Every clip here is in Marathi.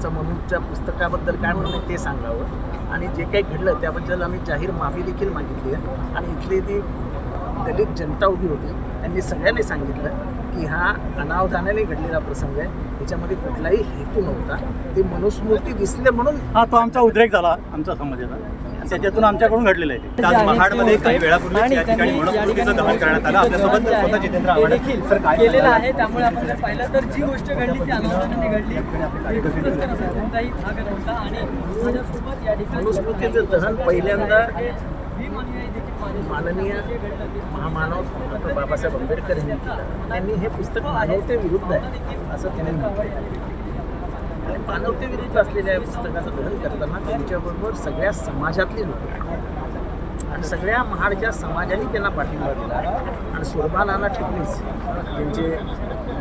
त्यांचं म्हणूनच्या पुस्तकाबद्दल काय म्हणून ते सांगावं आणि जे काही घडलं त्याबद्दल आम्ही जाहीर माफी देखील मागितली आहे. आणि इथली ती दलित जनता उभी होती, त्यांनी सगळ्यांनी सांगितलं की हा अनावधानाने घडलेला प्रसंग आहे, त्याच्यामध्ये कुठलाही हेतू नव्हता, ते मनुस्मृती दिसले म्हणून हा तो आमचा उद्रेक झाला आमच्या समाजाचा, त्याच्यातून आमच्याकडून घडलेलं आहे. आज महाडमध्ये काही वेळापूर्वी या ठिकाणी मनुस्मृतीचं दहन करण्यात आलं. आपल्यासोबत स्वतः जितेंद्र आव्हाड केलेलं आहे. त्यामुळे आपण जर पाहिलं तर जी गोष्ट घडली ती अनावधानाने घडली, कोणताही भाग नव्हता. आणि माझ्यासोबत या ठिकाणी मनुस्मृतीचं दहन पहिल्यांदा माननीय महामानव डॉक्टर बाबासाहेब आंबेडकर यांनी केलं. त्यांनी हे पुस्तक मानवतेविरुद्ध आहे असं त्यांनी म्हटलं. आणि मानवतेविरुद्ध असलेल्या या पुस्तकाचं दहन करताना त्यांच्याबरोबर सगळ्या समाजातली लोक आणि सगळ्या महाडच्या समाजाने त्यांना पाठिंबा दिला. आणि सुरभा नाना ठिकणीस त्यांचे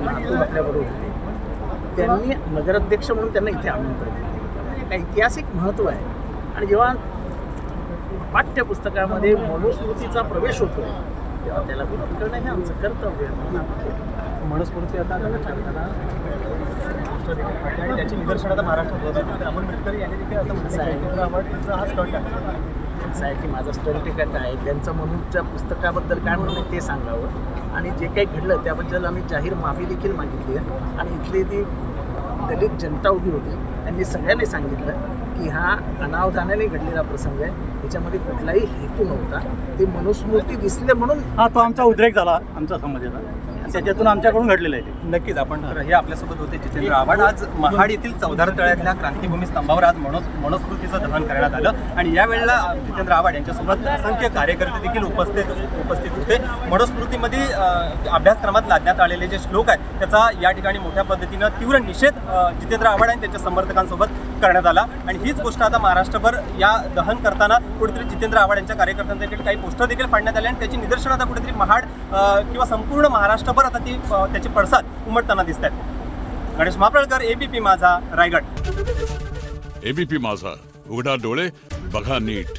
नातू आपल्याबरोबर होते, त्यांनी नगराध्यक्ष म्हणून त्यांना इथे आमंत्रण दिलं. एक ऐतिहासिक महत्त्व आहे. आणि जेव्हा पाठ्यपुस्तकामध्ये मनुस्मृतीचा प्रवेश होतो तेव्हा त्याला विरोध करणं हे आमचं कर्तव्य आहे. मनुस्मृती आता दहन करताना आणि त्याची निदर्शन आता महाराष्ट्रात होत आहे. अमोल मिटकरी यांनी देखील असं म्हटलं आहे जितेंद्र आव्हाडचा हा स्टंट आहे. असं आहे की माझं स्टंट काय आहे, त्यांचं म्हणूनच्या पुस्तकाबद्दल काय म्हणून ते सांगावं आणि जे काही घडलं त्याबद्दल आम्ही जाहीर माफी देखील मागितली आहे. आणि इथली ती दलित जनता उभी होती, त्यांनी सगळ्यांनी सांगितलं की हा अनावधानाने घडलेला प्रसंग आहे, त्याच्यामध्ये कुठलाही हेतू नव्हता, ते मनुस्मृती दिसले म्हणून हा तो आमचा उद्रेक झाला आमच्या समाजाचा, त्याच्यातून आमच्याकडून घडलेलं आहे. नक्कीच आपण तर हे आपल्यासोबत होते जितेंद्र आव्हाड. आज महाड येथील चौदार तळ्यातल्या क्रांतीभूमी स्तंभावर आज मनुस्मृतीचं दहन करण्यात आलं. आणि यावेळेला जितेंद्र आव्हाड यांच्यासोबत असंख्य कार्यकर्ते देखील उपस्थित होते. मनुस्मृतीमध्ये अभ्यासक्रमात लादण्यात आलेले जे श्लोक आहेत त्याचा या ठिकाणी मोठ्या पद्धतीनं तीव्र निषेध जितेंद्र आव्हाड आणि त्यांच्या समर्थकांसोबत करण्यात आला. आणि हीच गोष्ट आता महाराष्ट्रभर या दहन करताना कुठेतरी जितेंद्र आव्हाड यांच्या कार्यकर्त्यांसाठी काही पोस्टर देखील फाडण्यात आले. आणि त्याची निदर्शनं आता कुठेतरी महाड किंवा संपूर्ण महाराष्ट्रभर आता ती त्याचे पडसाद उमटताना दिसत आहेत. गणेश मापळकर, एबीपी माझा, रायगड. एबीपी माझा, उघडा डोळे बघा नीट.